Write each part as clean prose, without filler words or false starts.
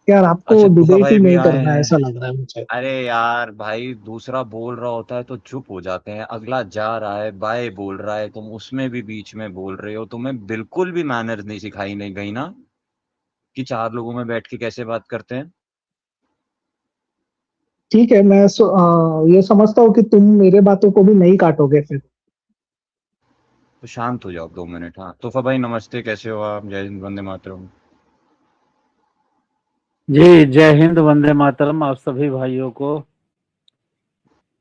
यार आपको अच्छा तूफा डिबेट ही भाई भी नहीं आए करना है हैं। ऐसा लग रहा है मुझे। अरे यार भाई, दूसरा बोल रहा होता है तो चुप हो जाते हैं, अगला जा रहा है बाय बोल रहा है, तुम उसमें भी बीच में बोल रहे हो। तुम्हें बिल्कुल भी मैनर्स नहीं सिखाई नहीं गई ना, कि चार लोगों में बैठ के कैसे बात करते हैं। ठीक है, मैं ये समझता हूँ कि तुम मेरे बातों को भी नहीं काटोगे फिर। तो शांत हो जाओ 2 मिनट। हाँ तूफा भाई नमस्ते, कैसे हो आप? जय हिंद, वंदे मातरम। जी जय हिंद वंदे मातरम आप सभी भाइयों को।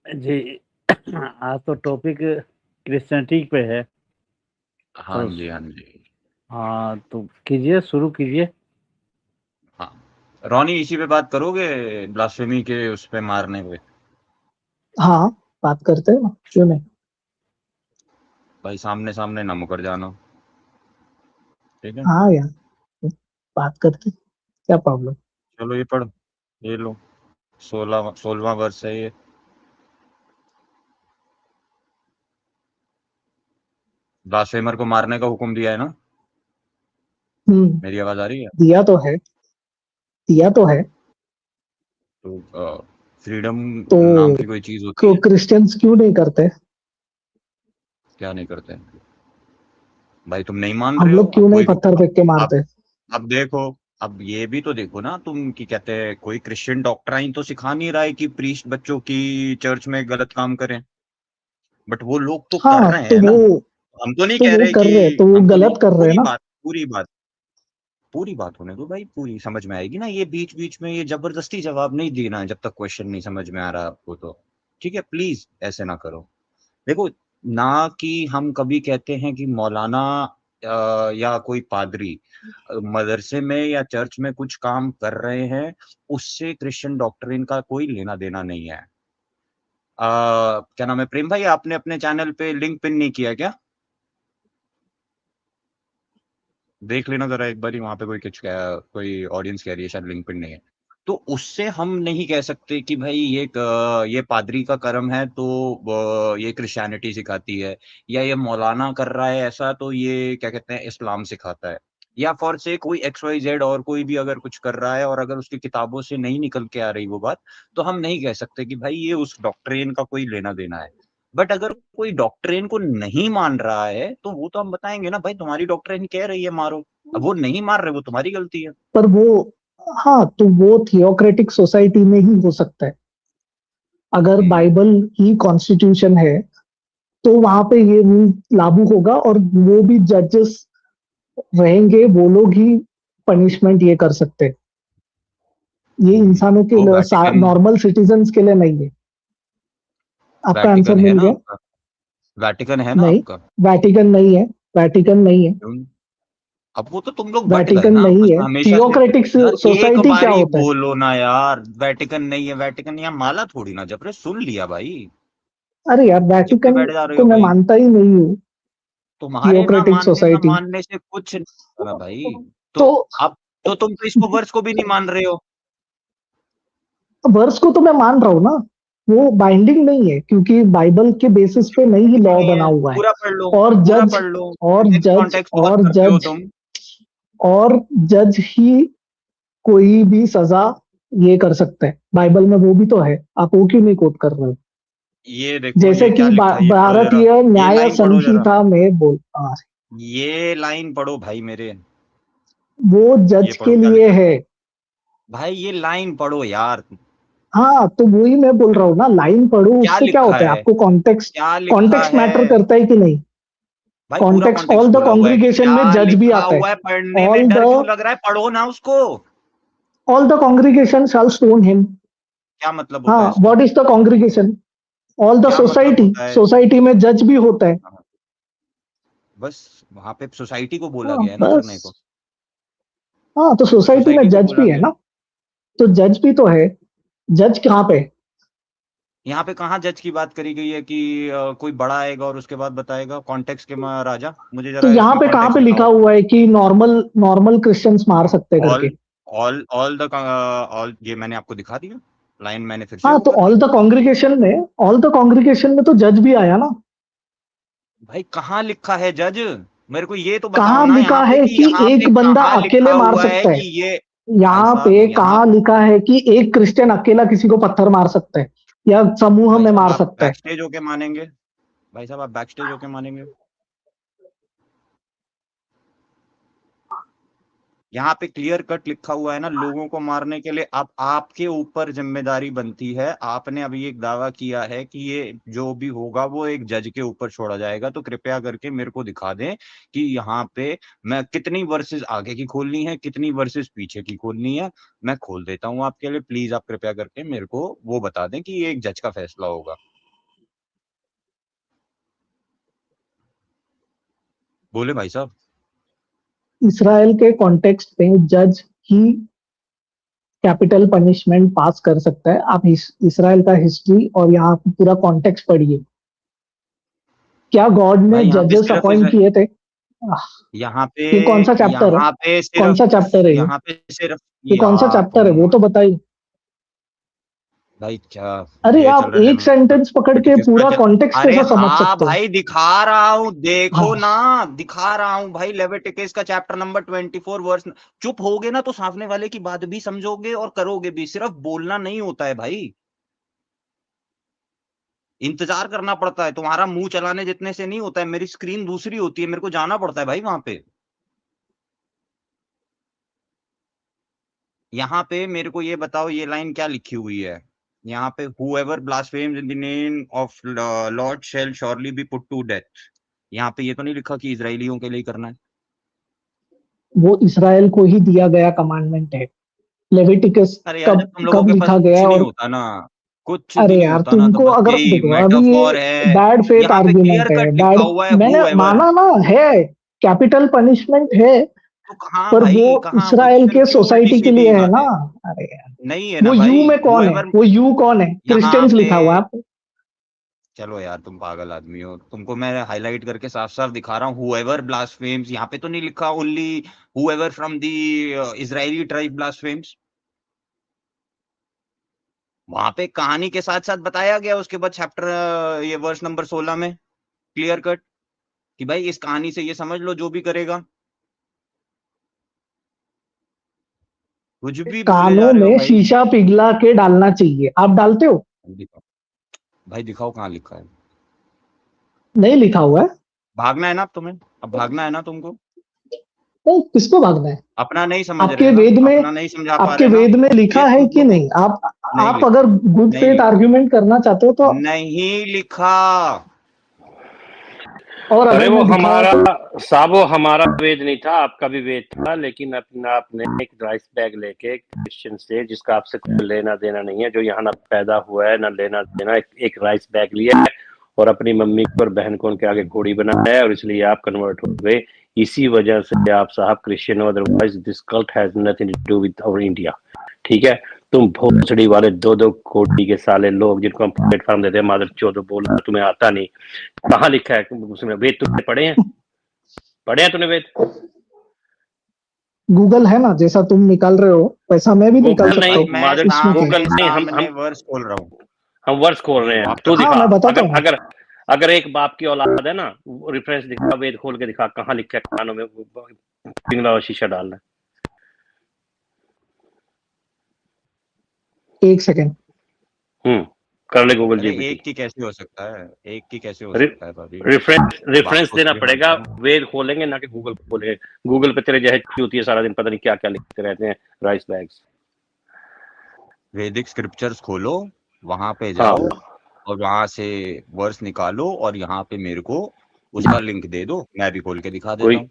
जी आज तो टॉपिक क्रिश्चियनिटी पे है। हाँ तो जी, हाँ जी। हाँ तो कीजिए, शुरू कीजिए। हाँ, रोनी इसी पे बात करोगे, ब्लास्फेमी के उस पे मारने पे? हाँ, बात करते हैं ना, क्यों नहीं। भाई सामने सामने ना मुकर जाना, ठीक है? हाँ यार, बात करते हैं, क्या प्रॉब्लम। चलो ये पढ़ो, ये लो। 16वां वर्ष है ये। ब्लास्फेमर को मारने का हुक्म दिया है ना? हम्म। मेरी आवाज आ रही है? दिया तो है, दिया तो है। तो फ्रीडम तो नाम की कोई चीज होती है? क्रिश्चियंस क्यों नहीं करते? क्या नहीं करते? भाई तुम नहीं मान हम रहे हो, लोग अब क्यों नहीं कोई पत्थर फेंक के अब मारते? अब देखो, अब ये भी तो देखो ना तुम, कि कहते हैं कोई क्रिश्चियन डॉक्ट्राइन तो सिखा नहीं रहा है कि प्रीस्ट बच्चों की चर्च में गलत काम करें, बट वो लोग तो कर हाँ रहे तो हैं ना। वो हम तो नहीं तो कह वो रहे कर कि, रहे हैं, तो वो हम तो नहीं, गलत कर रहे हैं ना। पूरी बात होने दो भाई, पूरी समझ में आएगी ना। ये बीच बीच में ये जबरदस्ती जवाब नहीं देना है जब तक क्वेश्चन नहीं समझ में आ रहा आपको तो। ठीक है, प्लीज ऐसे ना करो। देखो, ना कि हम कभी कहते हैं कि मौलाना या कोई पादरी मदरसे में या चर्च में कुछ काम कर रहे हैं, उससे क्रिश्चियन डॉक्ट्रिन का कोई लेना देना नहीं है। क्या नाम है प्रेम भाई, आपने अपने चैनल पे लिंक पिन नहीं किया क्या? देख लेना जरा एक बार, वहां पे कोई ऑडियंस कह रही है शायद लिंक पिन नहीं है। तो उससे हम नहीं कह सकते कि भाई ये पादरी का कर्म है तो ये क्रिश्चियनिटी सिखाती है, या ये मौलाना कर रहा है ऐसा तो ये क्या कहते हैं इस्लाम सिखाता है। या फॉर से कोई एक्स वाई जेड और कोई भी अगर कुछ कर रहा है और अगर उसकी किताबों से नहीं निकल के आ रही वो बात, तो हम नहीं कह सकते कि भाई ये उस डॉक्ट्रिन का कोई लेना देना है। बट अगर कोई डॉक्ट्रिन को नहीं मान रहा है तो वो तो हम बताएंगे ना, भाई तुम्हारी डॉक्ट्रिन कह रही है मारो, अब वो नहीं मार रहे, वो तुम्हारी गलती है। पर वो, हाँ तो वो थियोक्रेटिक सोसाइटी में ही हो सकता है। अगर हम्म। बाइबल ही कॉन्स्टिट्यूशन है तो वहां पे ये रूल लागू होगा, और वो भी जजेस रहेंगे, वो लोग ही पनिशमेंट ये कर सकते हैं। ये इंसानों के तो लिए, वैटिकन, नॉर्मल सिटीजन्स के लिए नहीं है। आपका आंसर वैटिकन है मिल ना गया। आपका? वैटिकन है ना नहीं, आपका? वैटिकन नहीं है, वैटिकन नहीं है, क्यों? अब वो तो तुम लोग बट गए वैटिकन ना नहीं आपस है। में हमेशा से। थियोक्रेटिक यार एक सोसाइटी क्या बारी होता है? बोलो ना यार, वैटिकन नहीं है, वैटिकन यहाँ माला थोड़ी ना जप रहे, सुन लिया भाई। अरे यार, जब के वैटिकन बैठ जा रहे को हो मैं भाई। मानता ही नहीं हूँ। तुम्हारे ना थियोक्रेटिक मानने ना सोसाइटी। मानने से कुछ नहीं होगा भाई। तो तो अब तो तुम तो इसको वर्ष को भी नहीं मान रहे हो। वर्स को तो मैं मान रहा हूँ ना, वो बाइंडिंग नहीं है क्योंकि बाइबल के बेसिस पे नहीं ही लॉ नहीं बना है, हुआ है। पूरा पढ़ लो, और पूरा जज पढ़ लो। और मिक्स जज कॉन्टेक्स्ट बहुत और करते हो जज तुम। और जज ही कोई भी सजा ये कर सकते हैं। बाइबल में वो भी तो है, आप वो क्यों नहीं कोट कर रहे हो? ये देखो जैसे ये क्या कि लिखा है, ये पढ़ो जरा। भारतीय ये न्याय लाइन पढ़ो जरा। संहिता में बोल, ये लाइन पढ़ो भाई मेरे। वो ये जज पढ़ो के क्या लिए लिखा है। है। भाई ये लाइन पढ़ो यार। हाँ तो वही मैं बोल रहा हूँ ना, लाइन पढ़ो, क्या उससे क्या लिखा होता है? है? आपको कॉन्टेक्स्ट, क्या लिखा कॉन्टेक्स्ट है? मैटर करता है कि नहीं? भाई पूरा कॉन्टेक्स्ट, कॉन्टेक्स्ट ऑल द बोला हुआ है, कॉन्ग्रीगेशन क्या में जज भी लिखा आता है। हुआ है? पढ़ने में ऑल द डर क्यों लग रहा है? पढ़ो ना उसको। All the congregation shall stone him. क्या मतलब होता है हाँ, इसका? What is the congregation? All the क्या मतलब सोसाइटी, होता है? सोसाइटी में जज भी होता है। हाँ, बस वहां पे सोसाइटी को बोला हाँ गया है ना करने बस। को। हाँ तो सोसाइटी में सोसाइटी को जज बोला भी है गया है। ना, तो जज भी तो है। जज कहाँ पे? यहाँ पे कहाँ जज की बात करी गई है कि कोई बड़ा आएगा और उसके बाद बताएगा कॉन्टेक्स्ट के राजा, मुझे तो जरा यहाँ इसमें पे कहाँ कॉन्टेक्स्ट पे लिखा दिखाओ। हुआ है कि नॉर्मल नॉर्मल क्रिश्चियंस मार सकते हैं ऑल करके? ऑल द ऑल, ये मैंने आपको दिखा दिया, लाइन मैंने फिर से हाँ वो तो कर दी। ऑल द कॉन्ग्रीगेशन में तो जज भी आया ना। भाई कहाँ लिखा है जज? मेरे को ये तो बताओ कहाँ ना लिखा यहाँ पे है कि कि यहाँ पे एक बंदा कहाँ लिखा अकेले मार हुआ है सकता कि है? ये यहाँ साहब पे यहाँ कहाँ लिखा है कि एक क्रिश्चियन अकेला किसी को पत्थर मार सकता है या समूह भाई में साहब मार आप सकता है? बैक स्टेज होके मानेंगे? भाई साहब आप बैक स्टेज होके मानेंगे? यहाँ पे क्लियर कट लिखा हुआ है ना, लोगों को मारने के लिए अब आपके ऊपर जिम्मेदारी बनती है। आपने अभी एक दावा किया है कि ये जो भी होगा वो एक जज के ऊपर छोड़ा जाएगा, तो कृपया करके मेरे को दिखा दें कि यहाँ पे मैं कितनी वर्सेस आगे की खोलनी है, कितनी वर्सेस पीछे की खोलनी है। मैं खोल देता हूँ आपके लिए, प्लीज आप कृपया करके मेरे को वो बता दें कि ये एक जज का फैसला होगा। बोले भाई साहब। इसराइल के कॉन्टेक्स्ट में जज ही कैपिटल पनिशमेंट पास कर सकता है। आप इसराइल का हिस्ट्री और यहाँ पे पूरा कॉन्टेक्स्ट पढ़िए। क्या गॉड ने भाई यहाँ पे जजेस सिर्फ अपॉइंट किए थे? यहाँ पे ये कौन सा चैप्टर है? यहाँ पे कौन सिर्फ सा चैप्टर है ये? यहाँ पे सिर्फ ये कौन सा यार चैप्टर है वो तुम तो बताइए। भाई क्या अरे ये चल आप रहा है एक सेंटेंस पकड़ के लेविटिकस पूरा का कॉन्टेक्स्ट अरे कैसे समझ हाँ सकते हो? भाई दिखा रहा हूँ, देखो हाँ, ना, दिखा रहा हूँ भाई, लेविटिकस का चैप्टर नंबर 24 वर्स। चुप होगे ना तो सामने वाले की बात भी समझोगे और करोगे भी, सिर्फ बोलना नहीं होता है भाई, इंतजार करना पड़ता है। तुम्हारा मुंह चलाने जितने से नहीं होता है, मेरी स्क्रीन दूसरी होती है, मेरे को जाना पड़ता है भाई वहां पे। यहाँ पे मेरे को ये बताओ, ये लाइन क्या लिखी हुई है यहाँ पे? whoever blasphemes in the name of Lord shall surely be put to death। यहाँ पे ये तो नहीं लिखा कि इजरायलियों के लिए करना है? वो इसराइल को ही दिया गया कमांडमेंट है। लेविटिकस अरे यार जब कब तुम लोगों कब के पास लिखा गया कुछ है? नहीं और होता ना, कुछ भी अरे नहीं यार होता ना, तो तुमको बस अगर यही देखो अभी मेटाफॉर ये है। बैड फेथ यहाँ पे आर्ग्यूमेंट क्लियर है। कट लिखा बैड, हुआ है मैंने whoever। माना ना है, कैपिटल पनिशमेंट है, तो कहाँ पर वो भाई, कहाँ वो इसराइल फिर के क्यों उल्टी सोसाइटी के सीधी लिए है ना। बातें? अरे यार नहीं है वो ना यू भाई में कौन है? whoever। वो यू कौन है? यहाँ क्रिश्चियंस पे लिखा हुआ है आप। चलो यार तुम पागल आदमी हो, तुमको मैं हाईलाइट करके साफ साफ दिखा रहा हूँ whoever blasphemes। यहाँ पे तो नहीं लिखा only whoever from the Israeli tribe blasphemes। वहां पे कहानी के साथ साथ बताया गया उसके बाद चैप्टर ये वर्स नंबर 16 में क्लियर कट कि भाई इस कहानी से ये समझ लो जो भी करेगा। कुछ भी बोले जा कानों रहे हो में भाई। शीशा पिघला के डालना चाहिए, आप डालते हो? दिखाओ भाई, दिखाओ कहाँ लिखा है। नहीं लिखा हुआ है। भागना है ना अब तुम्हें, अब भागना है ना तुमको, नहीं, किसको भागना है? अपना नहीं समझ आपके रहे ना, वेद में, अपना नहीं समझा पा आपके रहे ना, वेद में लिखा इस है कि मुद्दों को नहीं? नहीं आप लिखा, अगर गुड नहीं फेथ लिखा, आर्ग्यूमेंट करना चाहते हो तो। नहीं लिखा। और अरे अगर वो मैं दिखाऊं हमारा तो? साहब, वो हमारा वेद नहीं था, आपका भी वेद था, लेकिन अपना आपने एक राइस बैग लेके क्रिश्चियन से, जिसका आपसे कोई लेना देना नहीं है, जो यहाँ ना पैदा हुआ है ना लेना देना, एक राइस बैग लिया है और अपनी मम्मी और बहन को उनके आगे घोड़ी बनाया है, और इसलिए आप कन्वर्ट हो गए। इसी वजह से आप साहब क्रिश्चियन हो, otherwise this cult has nothing to do with our India. ठीक है, तुम भोसड़ी वाले 2-2 कोटी के साले लोग, जिनको हम प्लेटफॉर्म देते हैं, मादर चौदह बोलना तुम्हें आता नहीं। कहाँ लिखा है उसमें वेद? तुमने पढ़े हैं? पढ़े हैं तूने वेद? गूगल है ना, जैसा तुम निकाल रहे हो वैसा मैं भी निकाल गूगल सकता नहीं, भाई हूँ। मैं मादर, इसमें क्या गूगल सामने है? नहीं, सामने वर्स खोल रहा हूँ। हम वर्ड्स खोल रहे नहीं हैं, आप तू कर हाँ दिखा। मैं बताता अगर हूँ। अगर अगर एक बाप की औलाद है ना, रेफरेंस दिखा, वेद खोल के दिखा, कहाँ लिखा है कानों में पिघला हुआ शीशा डालना। एक सेकेंड। कर ले गूगल अरे जीपीटी। एक की कैसे हो सकता है, एक की कैसे हो सकता है भाभी? बात रेफरेंस सोच देना के पड़ेगा। बोलते हैं। वेद खोलेंगे ना कि गूगल खोलेंगे। गूगल पे तेरे जहर चूती है, सारा दिन पता नहीं क्या क्या लिखते रहते हैं, राइस बैग्स। वैदिक स्क्रिप्चर्स खोलो, वहां पे हाँ, जाओ और वहां से वर्स निकालो और यहाँ पे मेरे को उसका लिंक दे दो, मैं भी खोल के दिखा देता कोई हूँ।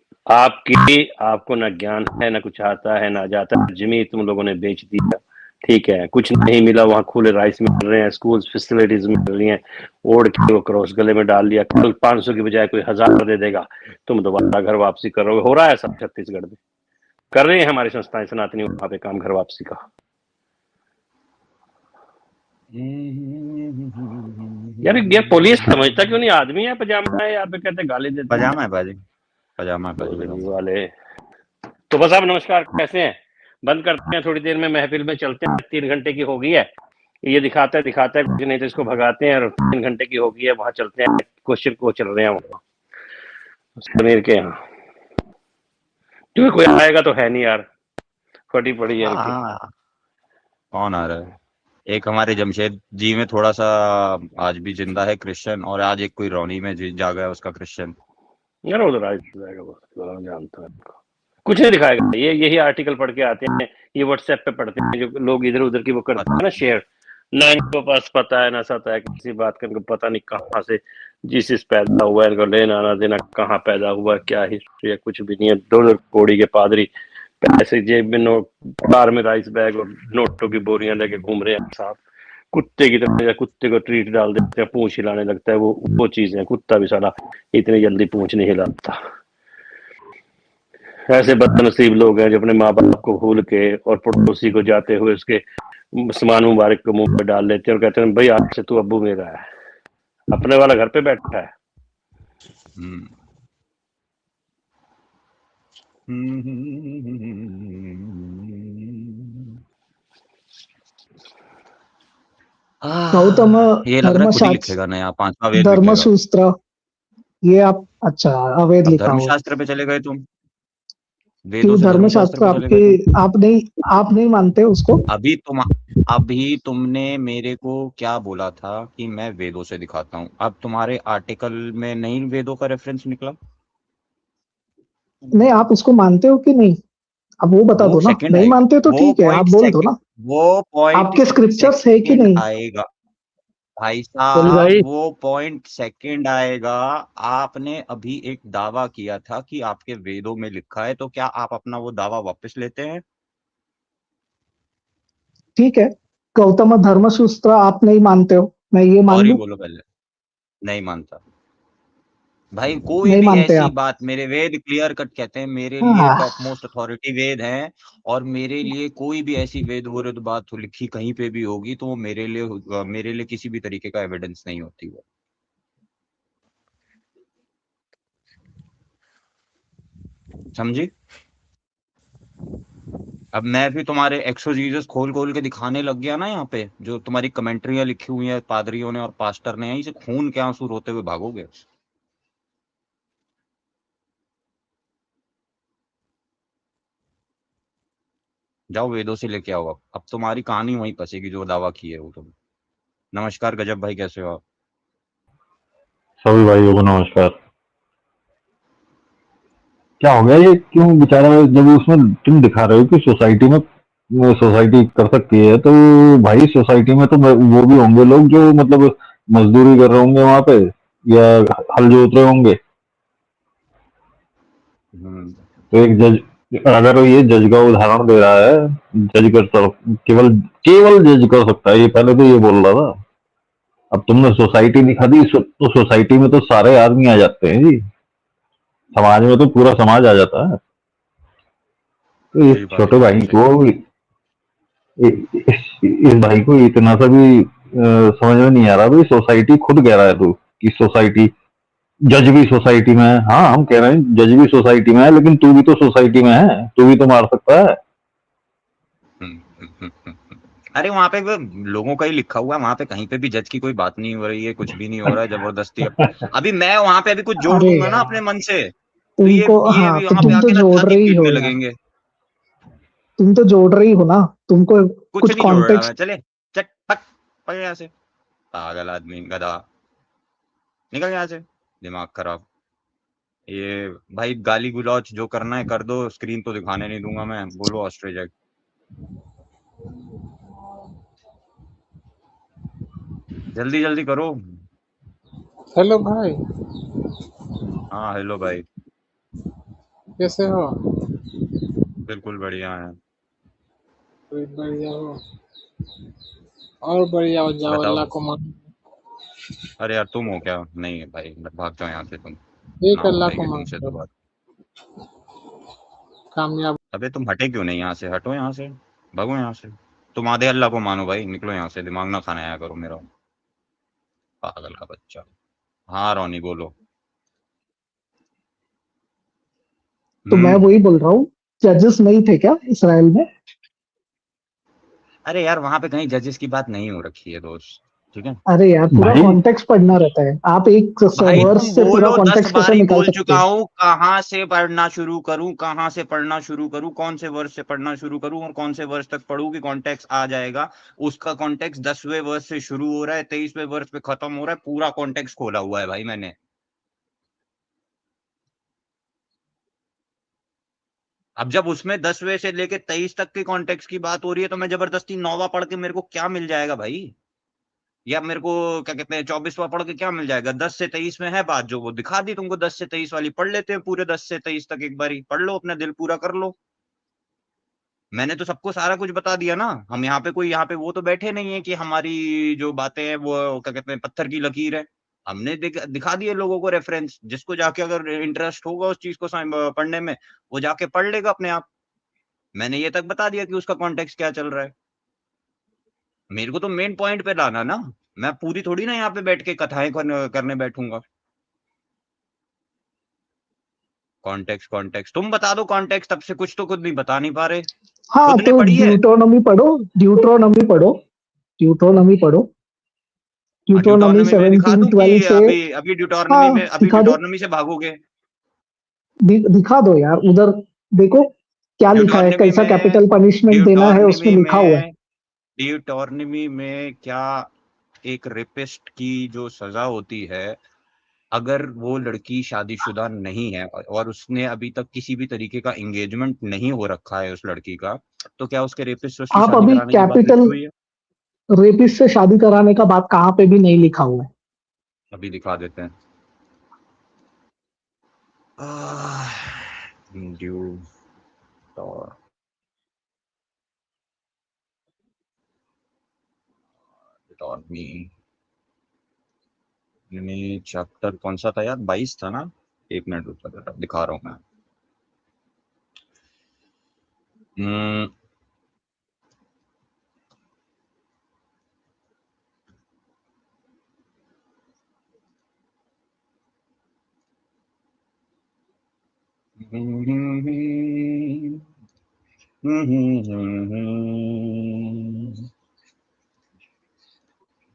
आपको ना ज्ञान है ना कुछ आता है ना जाता है। जमीन तुम लोगों ने बेच दिया, ठीक है, कुछ नहीं मिला, वहां खुले राइस मिल रहे हैं, स्कूल फैसिलिटीज मिल रही हैं, ओढ़ के वो क्रॉस गले में डाल लिया, कल 500 की बजाय कोई 1000 दे देगा, तुम दोबारा घर वापसी करोगे। हो रहा है सब छत्तीसगढ़ में, कर रही है हमारी संस्थाएं सनातनी वहां पे काम, घर वापसी का। यार पुलिस समझता क्यों नहीं? आदमी है, पजामा है, यहाँ पे कहते गाली देते हैं पजामा है बाजी, पजामा है बाजी, पजामा। वाले। तो बस आप नमस्कार, कैसे हैं? बंद करते हैं, थोड़ी देर में महफिल में चलते हैं। 3 घंटे की हो गई है, ये दिखाता है कुछ नहीं तो इसको भगाते हैं, और 3 घंटे की हो गई है, वहां चलते हैं, क्वेश्चन को चल रहे हैं वहां समीर के यहाँ। क्योंकि कोई आएगा तो है नहीं यार, फटी पड़ी है इनकी। हाँ, कौन आ रहा है? एक हमारे जमशेद जी में थोड़ा सा आज भी जिंदा है क्रिश्चियन, और आज एक कोई रौनी में जागा है उसका क्रिश्चियन। यार वो तो राइट जाएगा, वो तो जानता है इनको। कुछ नहीं दिखाएगा, ये यही आर्टिकल पढ़ के आते हैं, ये व्हाट्सएप पे पढ़ते हैं जो लोग इधर उधर की वो करते हैं ना शेयर, ना इनको पास पता है ना सता है किसी बात का, इनको पता नहीं कहाँ से जीसस पैदा हुआ है, इनको लेना ना देना कहाँ पैदा हुआ, क्या हिस्ट्री है, कुछ भी नहीं है। 2 कौड़ी के पादरी पैसे जेब में, नोट कार में राइस बैग और नोटों की बोरियां लेके घूम रहे हैं साहब, कुत्ते की तरह। या कुत्ते को ट्रीट डाल देते हैं, पूंछ हिलाने लगता है, वो चीजें हैं। कुत्ता भी साला इतनी जल्दी पूंछ नहीं हिलाता। ऐसे बदनसीब लोग हैं जो अपने माँ बाप को भूल के और पड़ोसी को जाते हुए उसके सामान मुबारक को मुंह में डाल लेते हैं और कहते हैं भाई आज से तू अब्बू मेरा है, अपने वाला घर पे बैठा है। गौतम ये लग रहा है खुद ही धर्मशास्त्र लिखेगा नया 5वां वेद लिखेगा। धर्मसूत्र, ये आप अच्छा अवैध अब लिखा हुआ। धर्मशास्त्र पे चले गए तुम, वेदों क्यों से धर्मशास्त्र धर्मशास्त्र पे चले गए तुम। आपके आप नहीं मानते उसको? अभी तुमने मेरे को क्या बोला था कि मैं वेदों से दिखाता हूँ, अब तुम्हारे आर्टिकल में नहीं वेदों का रेफरेंस निकला? नहीं, आप उसको मानते हो कि नहीं? अब वो बता वो दो ना। सेकंड नहीं आएगा, मानते तो वो ठीक है, आप पॉइंट बोल दो सेकंड, ना। वो पॉइंट आपके स्क्रिप्चर्स है कि सेकंड नहीं? आएगा भाई चल साहब, भाई, वो पॉइंट सेकंड आएगा। आपने अभी एक दावा किया था कि आपके वेदों में लिखा है, तो क्या आप अपना वो दावा वापस लेते हैं? ठीक है, गौतम धर्मसूत्र आप नहीं मानते हो, मैं ये मान सॉरी लूं? बोलो पहले। नहीं मानता भाई, कोई नहीं भी मानते ऐसी आप? बात, मेरे वेद क्लियर कट कहते हैं, मेरे लिए हाँ, टॉप मोस्ट अथॉरिटी वेद हैं, और मेरे लिए कोई भी ऐसी वेद विरुद्ध बात लिखी कहीं पे भी होगी तो वो मेरे लिए किसी भी तरीके का एविडेंस नहीं होती वो। समझी? अब मैं भी तुम्हारे एक्सोजीजस खोल खोल के दिखाने लग गया ना यहाँ पे, जो तुम्हारी कमेंट्रियां लिखी हुई है पादरियों ने और पास्टर ने, यहीं से खून के आंसू रोते हुए भागोगे। जाओ वेदों से लेके आओ, अब तुम्हारी कहानी वहीं फंसेगी जो दावा की है वो तुम। नमस्कार गजब भाई, कैसे हो आप? सभी भाइयों को नमस्कार। क्या हो गया ये, क्यों बेचारा, जब उसमें तुम दिखा रहे हो कि सोसाइटी में सोसाइटी कर सकती है, तो भाई सोसाइटी में तो वो भी होंगे लोग जो मतलब मजदूरी कर रहे होंगे वहां पे, या हल जोत रहे होंगे। तो एक जज, अगर ये जज का उदाहरण दे रहा है, जज केवल केवल जज कर सकता है, ये पहले तो ये बोल रहा था। अब तुमने सोसाइटी दिखा दी, तो सोसाइटी में तो सारे आदमी आ जाते हैं जी, समाज में तो पूरा समाज आ जाता है। तो इस सही बात छोटे है, भाई बिल्कुल सही। को, इस भाई को इतना सा भी समझ में नहीं आ रहा भाई। सोसाइटी खुद कह रहा है तू कि सोसाइटी, जज भी सोसाइटी में है। हाँ, हम कह रहे हैं जज भी सोसाइटी में है, लेकिन तू भी तो सोसाइटी में है, तू भी तो मार सकता है। अरे वहां पे वो लोगों का ही लिखा हुआ है, वहां पे कहीं पे भी जज की कोई बात नहीं हो रही है, कुछ भी नहीं हो रहा है जबरदस्ती। अभी मैं वहां पे अभी कुछ जोड़ अरे दूंगा ना अपने यार, मन से, तो तुमको, ये हाँ भी तो वहां पे तुम तो आके ना जोड़ धक ही रहे ही हो पीटने यार। लगेंगे। तुम तो जोड़ रही हो ना, तुमको कुछ कुछ नहीं जोड़ रहा मैं, कॉन्टेक्स्ट। चले चट पक पक यहाँ से, पागल आदमी गधा, निकल यहाँ से, दिमाग खराब। ये भाई गाली गुलौच जो करना है कर दो, स्क्रीन तो दिखाने नहीं दूंगा मैं। बोलो ऑस्ट्रेलिया, जल्दी जल्दी करो। हेलो भाई, हाँ हेलो भाई, कैसे हो? बिल्कुल बढ़िया है। कोई बढ़िया हो और बढ़िया हो जाओ, बताओ। अल्लाह को मानो। अरे यार तुम हो क्या? नहीं है भाई, भाग जाओ यहाँ से तुम, ना एक हो अल्लाह को पाएगी तुमसे मानते तो हो, बात। कामयाब। अबे तुम हटे क्यों नहीं यहाँ से? हटो यहाँ से, भागो यहाँ से। तुम आधे अल्लाह को मानो भाई, निकलो यहाँ से, दिमाग ना खाना आया करो मेरा, पागल का बच्चा। हाँ रोनी बोलो। तो मैं वही बोल रहा हूँ, जजेस नहीं थे क्या इसराइल में? अरे यार वहां पे कहीं जजेस की बात नहीं हो रखी है दोस्त। ठीक है अरे यार पूरा भाई कॉन्टेक्स्ट पढ़ना रहता है, आप एक भाई वर्स तुम से पूरा बोलो, 10 कॉन्टेक्स्ट बार कैसे ही निकाल बोल सकते चुका हो? हूँ, कहाँ से पढ़ना शुरू करूँ, कहाँ से पढ़ना शुरू करूँ, कौन से वर्ष से पढ़ना शुरू करूँ और कौन से वर्ष तक पढ़ूँ कि कॉन्टेक्स्ट आ जाएगा। उसका कॉन्टेक्स्ट 10वें वर्ष से शुरू हो रहा है, 23वें वर्ष पे खत्म हो रहा है, पूरा कॉन्टेक्स्ट खोला हुआ है भाई मैंने। अब जब उसमें 10वें से लेके 23 तक के कॉन्टेक्स्ट की बात हो रही है तो मैं जबरदस्ती 9वां पढ़ के मेरे को क्या मिल जाएगा भाई, या मेरे को क्या कहते हैं 24वां पढ़ के क्या मिल जाएगा। 10 से 23 में है बात, जो वो दिखा दी तुमको 10 से 23 वाली, पढ़ लेते हैं पूरे 10 से 23 तक, एक बार ही पढ़ लो, अपना दिल पूरा कर लो। मैंने तो सबको सारा कुछ बता दिया ना। हम यहाँ पे कोई यहाँ पे वो तो बैठे नहीं है कि हमारी जो बातें हैं वो क्या कहते हैं पत्थर की लकीर है। हमने दिखा दिए लोगों को रेफरेंस, जिसको जाके अगर इंटरेस्ट होगा उस चीज को पढ़ने में, वो जाके पढ़ लेगा अपने आप। मैंने ये तक बता दिया कि उसका कॉन्टेक्स्ट क्या चल रहा है। मेरे को तो मेन पॉइंट पे लाना ना, मैं पूरी थोड़ी ना यहाँ पे बैठ के कथाएं करने बैठूंगा। कॉन्टेक्स्ट तुम बता दो कॉन्टेक्स्ट, तब से कुछ तो खुद नहीं बता नहीं पा रहे। हाँ खुद ने तो पढ़ी है। ड्यूटोनॉमी पढ़ो, ड्यूटोनॉमी पढ़ो, ड्यूटोनॉमी पढ़ो, ड्यूटोनॉमी ड्यूटोनॉमी में दिखा 17 दूं कि 12 से। अभी हाँ दिखा दो, ड्यूटोनॉमी से भागोगे। दिखा दो यार उधर, देखो क्या लिखा है, ड्यूटोनॉमी कैसा में कैपिटल पनिशमेंट देना है उसमें ड्यूटोनॉमी लिखा हुआ है। में ड्यूटोनॉमी में क्या एक रेपिस्ट की जो सजा होती है, अगर वो लड़की शादीशुदा नहीं है और उसने अभी तक किसी भी तरीके का एंगेजमेंट नहीं हो रखा है उस लड़की का, तो क्या उसके रेपिस्ट से उसकी आप शादी अभी कराने की बात कैपिटल लिखी हुई है? रेपिस्ट से शादी कराने का बात कहाँ पे भी नहीं लिखा हुआ है। अभी दिखा देते हैं। चैप्टर कौन सा था यार, 22 था ना। एक मिनट रुक जरा, दिखा रहा हूँ मैं।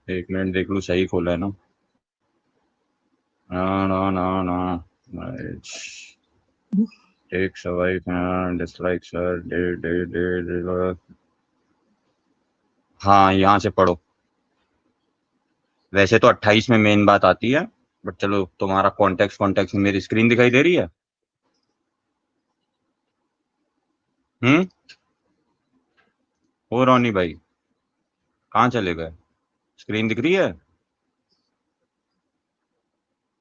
एक मिनट देख लूं सही खोला है ना। ना takes a wife and dislikes her हाँ यहाँ से पढ़ो। वैसे तो 28 में मेन बात आती है, बट चलो तुम्हारा कॉन्टेक्स्ट में मेरी स्क्रीन दिखाई दे रही है। ओ रोनी भाई कहाँ चले गए, स्क्रीन दिख रही है?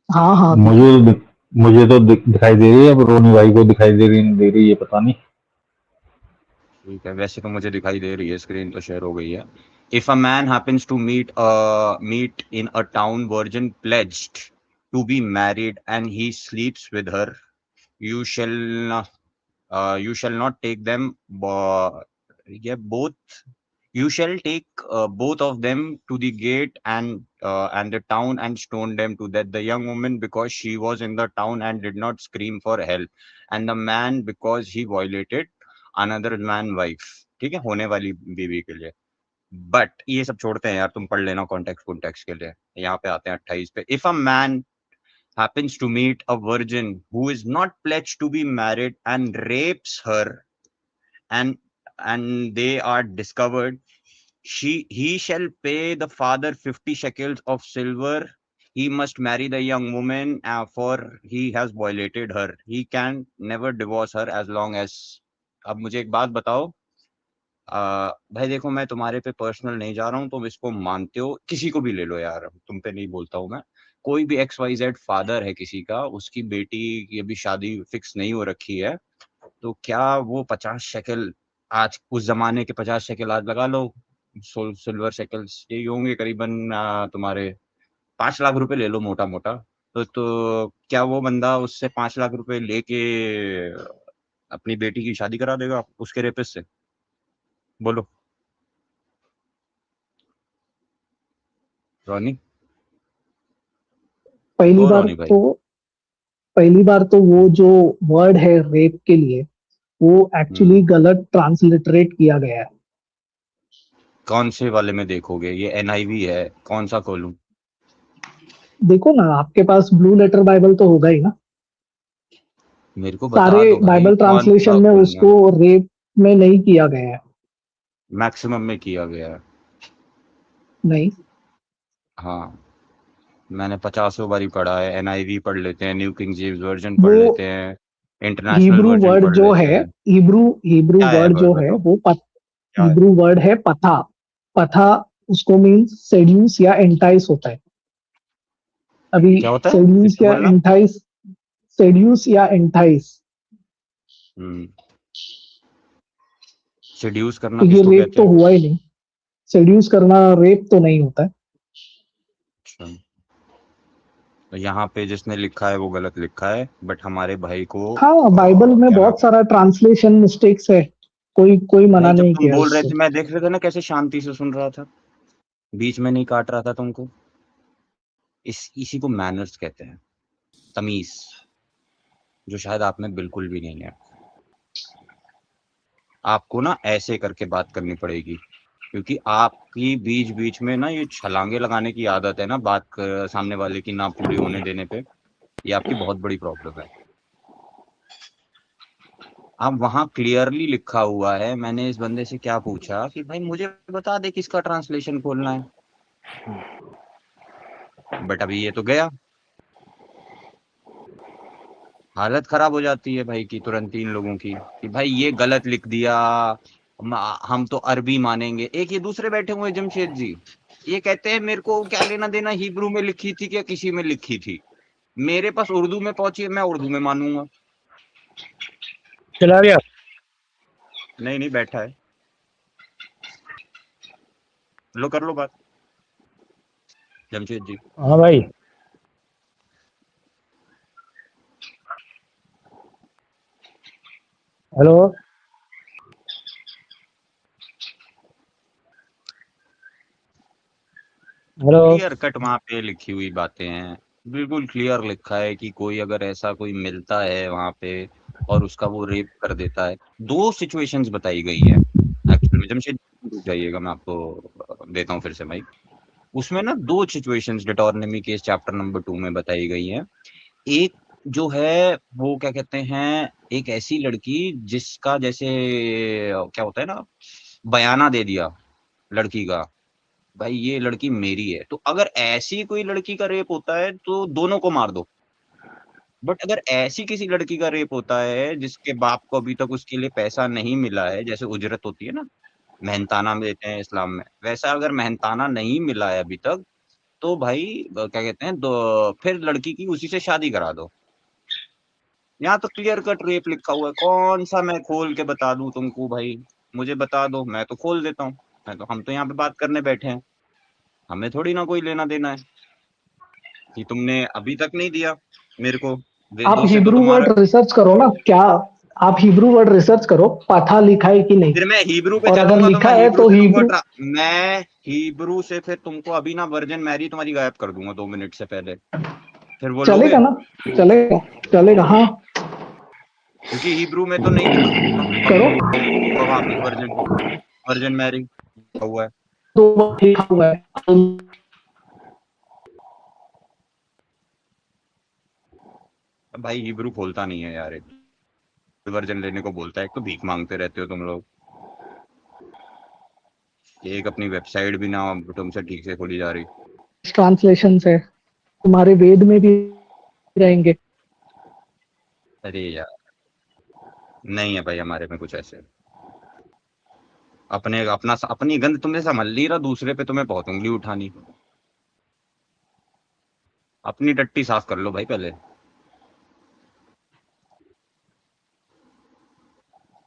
हाँ हाँ मुझे तो दिखाई दे रही है, अब रोनी भाई को दिखाई दे रही है पता नहीं। ठीक है, वैसे तो मुझे दिखाई दे रही है, स्क्रीन तो शेयर हो गई है। If a man happens to meet in a town virgin pledged to be married and he sleeps with her, you shall not take them both. You shall take both of them to the gate and the town and stone them to death. The young woman because she was in the town and did not scream for help, and the man because he violated another man wife. ठीक है, होने वाली बीवी के लिए। But ये सब छोड़ते हैं यार, तुम पढ़ लेना कॉन्टेक्स्ट के लिए। यहाँ पे आते हैं 28 पे। If a man happens to meet a virgin who is not pledged to be married and rapes her and they are discovered, he shall pay the father 50 shekels of silver. He must marry the young woman for he has violated her. He can never divorce her as long as। अब मुझे एक बात बताओ, भाई देखो मैं तुम्हारे पे पर्सनल नहीं जा रहा हूँ, तुम इसको मानते हो किसी को भी ले लो यार, तुम पे नहीं बोलता हूँ मैं। कोई भी XYZ फादर है किसी का, उसकी बेटी की अभी शादी फिक्स नहीं हो रखी है, तो क्या वो 50 शेकल, आज उस जमाने के 50 शेकल आज लगा लो, सिल्वर शेकल्स यही होंगे करीबन तुम्हारे 5 लाख रुपए ले लो मोटा मोटा। तो क्या वो बंदा उससे 5 लाख रुपए लेके अपनी बेटी की शादी करा देगा उसके रेपिस्ट से? बोलो रोनी। पहली ओ बार रोनी भाई। तो पहली बार तो वो जो वर्ड है रेप के लिए, वो एक्चुअली गलत ट्रांसलिटरेट किया गया है। कौन से वाले में देखोगे? ये एनआईवी है, कौन सा खोलूं? देखो ना, आपके पास ब्लू लेटर बाइबल तो होगा ही ना। मेरे को सारे बता दो भाई बाइबल कौन सा ट्रांसलेशन में खोलना। उसको रेप में नहीं किया गया है। मैक्सिमम में किया गया है। नहीं, हाँ, मैंने 50 बारी पढ़ा है। एनआईवी पढ़ लेते हैं, न्यू किंग जेम्स वर्जन वो पढ़ लेते हैं, इंटरनेशनल हिब्रू वर्जन वर्ड पढ़ जो लेते है, हैं। हिब्रू क्या है वर्ड वर्ड, जो है बताओ वो क्या है? हिब्रू वर्ड है पथा। पथा उसको मीन्स सेड्यूस या एंटाइस होता है। अभी क्या होता है, फिर सेड्यूस से या बोलना। एंटाइस, सेड्यूस या एंटाइस, हम्म सेड्यूस करना तो ये किसको रेप कहते तो हैं? हुआ ही नहीं। सेड्यूस करना रेप तो नहीं होता है। अच्छा, तो यहाँ पे जिसने लिखा है वो गलत लिखा है, बट हमारे भाई को हाँ, बाइबल में क्या नाम बहुत है, सारा ट्रांसलेशन मिस्टेक्स है। कोई कोई मना भाई जब नहीं तुम किया बोल रहे उससे। थे मैं देख रहे थे ना कैसे शांति से सुन रहा था, बीच में नहीं काट रहा था तुमको। इसी को मैनर्स कहते हैं, तमीज, जो शायद आप में बिल्कुल भी नहीं है। आपको ना ऐसे करके बात करनी पड़ेगी, क्योंकि आपकी बीच बीच में ना ये छलांगे लगाने की आदत है ना, सामने वाले की ना पूरी होने देने पे। ये आपकी बहुत बड़ी प्रॉब्लम है। अब वहां क्लियरली लिखा हुआ है, मैंने इस बंदे से क्या पूछा कि भाई मुझे बता दे किसका ट्रांसलेशन खोलना है, बट अभी ये तो गया। हालत खराब हो जाती है भाई की तुरंत इन लोगों की कि भाई ये गलत लिख दिया, हम तो अरबी मानेंगे। एक ये दूसरे बैठे हुए जमशेद जी, ये कहते हैं मेरे को क्या लेना देना हिब्रू में लिखी थी क्या किसी में लिखी थी, मेरे पास उर्दू में पहुंची है, मैं उर्दू में मानूंगा। चला गया। नहीं नहीं, बैठा है, लो कर लो बात जमशेद जी। हाँ भाई। हेलो। हेलो। क्लियर कट वहां पे लिखी हुई बातें हैं, बिल्कुल क्लियर लिखा है कि कोई अगर ऐसा कोई मिलता है वहां पे और उसका वो रेप कर देता है। दो सिचुएशंस बताई गई है एक्चुअल में, जमशेद रुक जाइएगा मैं आपको देता हूँ फिर से माइक। उसमें ना दो सिचुएशंस डिटोरनमी केस चैप्टर नंबर 2 में बताई गई हैं। एक जो है वो क्या कहते हैं, एक ऐसी लड़की जिसका जैसे क्या होता है ना, बयाना दे दिया लड़की का, भाई ये लड़की मेरी है। तो अगर ऐसी कोई लड़की का रेप होता है तो दोनों को मार दो। बट अगर ऐसी किसी लड़की का रेप होता है जिसके बाप को अभी तक उसके लिए पैसा नहीं मिला है, जैसे उजरत होती है ना, मेहनताना में देते हैं इस्लाम में, वैसा अगर मेहनताना नहीं मिला है अभी तक, तो भाई क्या कहते हैं, फिर लड़की की उसी से शादी करा दो। यहाँ तो क्लियर कट रेप लिखा हुआ है, कौन सा मैं खोल के बता दूं तुमको भाई? मुझे बता दो, मैं तो खोल देता हूँ। हम तो यहाँ पे बात करने बैठे हैं, हमें थोड़ी ना कोई लेना देना है कि तुमने अभी तक नहीं दिया मेरे को। आप दो से तो हिब्रू तुम्हारा। वर्ड रिसर्च करो ना, क्या आप हिब्रू वर्ड रिसर्च करो, पथा लिखा है कि नहीं। फिर मैं हिब्रू पे और अगर चलूंगा तो लिखा मैं है हिब्रू तो से तुमको हिब्रू, मैं हिब्रू से फिर तुमको अभी ना वर्जन मैरी तुम्हारी गायब कर दूंगा 2 मिनट से पहले। फिर वो लोगे? चलेगा ना, चलेगा, चलेगा, हाँ, क्योंकि हिब्रू में तो नहीं लिखा करो। हुआ वहां पे वर्जन वर्जन मैरी लिखा हुआ है। दो बार लिखा हुआ है। भाई हिब्रू खोलता नहीं है यार, एक वर्जन लेने को बोलता है, एक तो भीख मांगते रहते हो तुम लोग, एक अपनी वेबसाइट भी ना तुमसे ठीक से खोली जा रही। ट्रांसलेशन है, तुम्हारे वेद में भी रहेंगे। अरे यार, नहीं है भाई हमारे में कुछ ऐसे। अपनी गंद तुमने संभाल ली रहा, दूसरे पे तुम्हें बहुत उंगली उठानी। अपनी टट्टी साफ कर लो भाई पहले,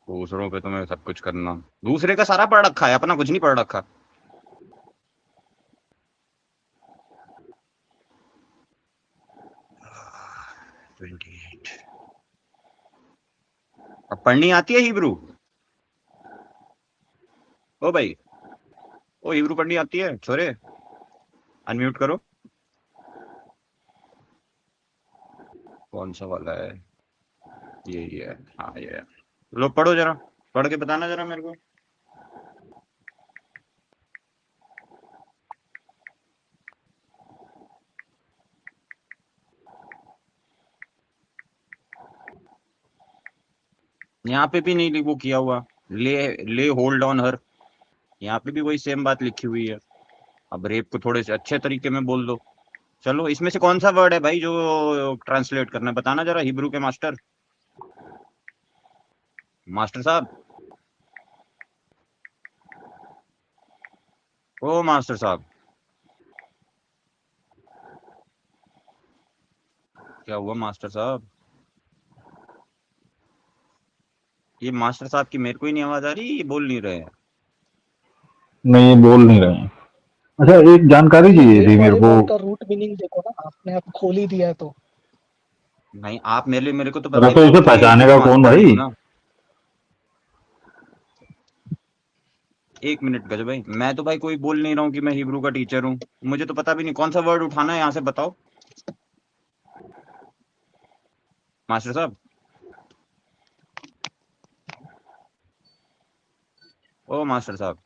दूसरों पे तुम्हें सब कुछ करना। दूसरे का सारा पढ़ रखा है, अपना कुछ नहीं पढ़ रखा। अब पढ़नी आती है हिब्रू? ओ भाई, ओ हिब्रू पढ़नी आती है छोरे? अनम्यूट करो। कौन सा वाला है? यही है, हाँ ये है। लो पढ़ो जरा, पढ़ के बताना जरा मेरे को। यहाँ पे भी नहीं वो किया हुआ, ले होल्ड ऑन हर, यहाँ पे भी वही सेम बात लिखी हुई है। अब रेप को थोड़े से अच्छे तरीके में बोल दो। चलो, इसमें से कौन सा वर्ड है भाई जो ट्रांसलेट करना है, बताना जरा हिब्रू के मास्टर साहब। ओ मास्टर साहब, क्या हुआ मास्टर साहब? ये मास्टर साहब की मेरे को ही नहीं आवाज आ रही, ये बोल नहीं रहे हैं। नहीं, ये बोल नहीं रहे हैं। अच्छा, एक जानकारी चाहिए थी रेप मेरे वाले को। वर्ड का रूट मीनिंग देखो ना, आपने आप खोल ही दिया है तो। नहीं, आप मेरे को तो अरे तो बताइए, मैं इसे खुद पहचाने हिब्रू का कौन मास्टर नहीं भाई? हूँ ना। एक मिनट गजब भाई, मैं तो भाई कोई बोल नहीं रहा हूँ कि मैं हिब्रू का टीचर हूँ। मुझे तो पता भी नहीं कौन सा वर्ड उठाना है, यहाँ से बताओ मास्टर साहब। ओ मास्टर साहब,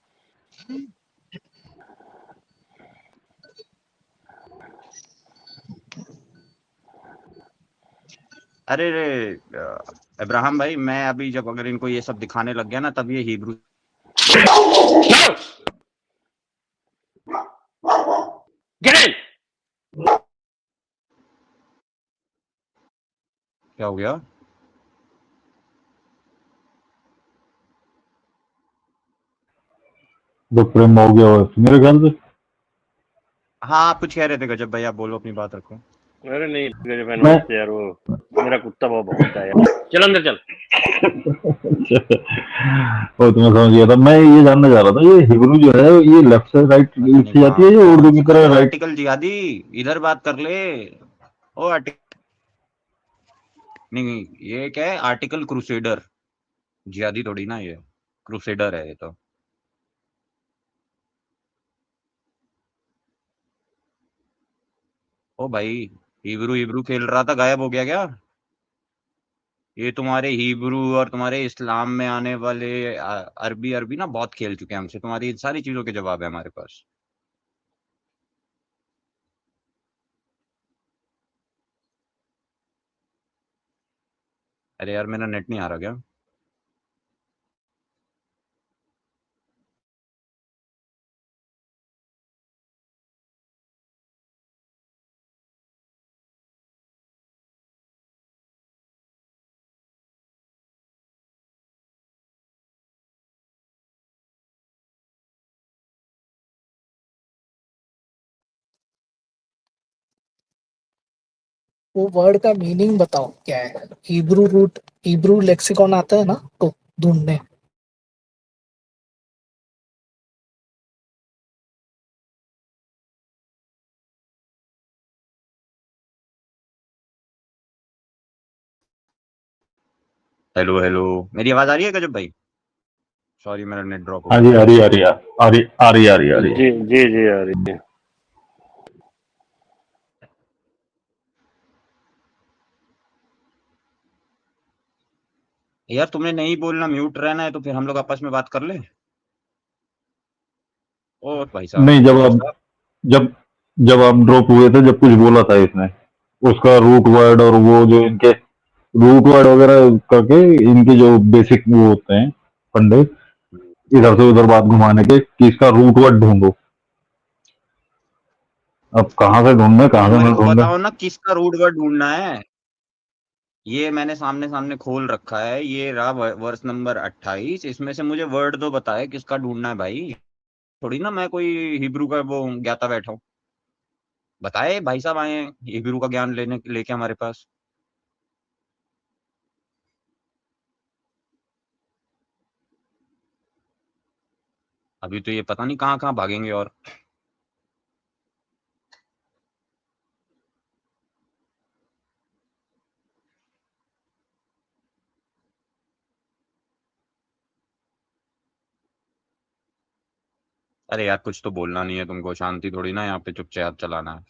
अरे रे अब्राहम भाई, मैं अभी जब अगर इनको ये सब दिखाने लग गया ना, तब ये हिब्रू Get in! क्या हो गया? दुख प्रेम हो गया हो मेरे ख्याल से। हाँ, आप कुछ कह रहे थे गजब भाई, आप बोलो, अपनी बात रखो। अरे नहीं मेरे भाई, मैं नमस्ते यार, वो मेरा कुत्ता बहुत भौंकता है यार। चल अंदर चल। वो तो मैं समझ गया था। मैं ये जानना चाह रहा था, ये हिब्रू जो है ये लेफ्ट से राइट पता नहीं से जाती कहाँ है या कौन उर्दू सी, की अरे तरह राइट? आर्टिकल जिहादी, इधर बात कर ले। ओ आर्टिकल नहीं, ये क्या है, आर्टिकल क्रूसेडर, जिहादी थोड़ी ना ये, क्रूसेडर है ये तो। ओ भाई, हिब्रू हिब्रू खेल रहा था, गायब हो गया क्या? ये तुम्हारे हिब्रू और तुम्हारे इस्लाम में आने वाले अरबी अरबी ना बहुत खेल चुके हैं हमसे, तुम्हारी इन सारी चीजों के जवाब है हमारे पास। अरे यार, मेरा नेट नहीं आ रहा क्या? वो वर्ड का मीनिंग बताओ क्या है। हिब्रू रूट, हिब्रू लेक्सिकॉन आता है ना तो ढूंढने। हेलो हेलो, मेरी आवाज आ रही है गजब भाई? सॉरी, मेरा नेट ड्रॉप हो हाँ गया जी, था। आ रही आ रही आ रही आ रही आ रही आ रही। जी जी जी आ रही है। यार तुमने नहीं बोलना, म्यूट रहना है, तो फिर हम लोग आपस में बात कर ले। ओ भाई साहब, नहीं, भाई साहब, जब जब आप ड्रॉप हुए थे, जब कुछ बोला था इसने, उसका रूट वर्ड और वो जो इनके रूट वर्ड वगैरह करके इनके जो बेसिक वो होते हैं फंडे, इधर से उधर बात घुमाने के कि इसका रूट वर्ड ढूंढो। अब कहाँ से ढूंढना, तुम कहाँ से मेरे ना को ढूंढना? बताओ ना, किसका रूट वर्ड ढूंढना है। ये मैंने सामने सामने खोल रखा है, ये रहा वर्स नंबर 28, इसमें से मुझे वर्ड दो बताए किसका ढूंढना है भाई। थोड़ी ना मैं कोई हिब्रू का वो ज्ञाता बैठा हूँ। बताए भाई साहब आए हैं हिब्रू का ज्ञान लेके हमारे पास। अभी तो ये पता नहीं कहाँ कहाँ भागेंगे। और अरे यार, कुछ तो बोलना नहीं है तुमको, शांति थोड़ी ना यहाँ पे चुपचाप चलाना है।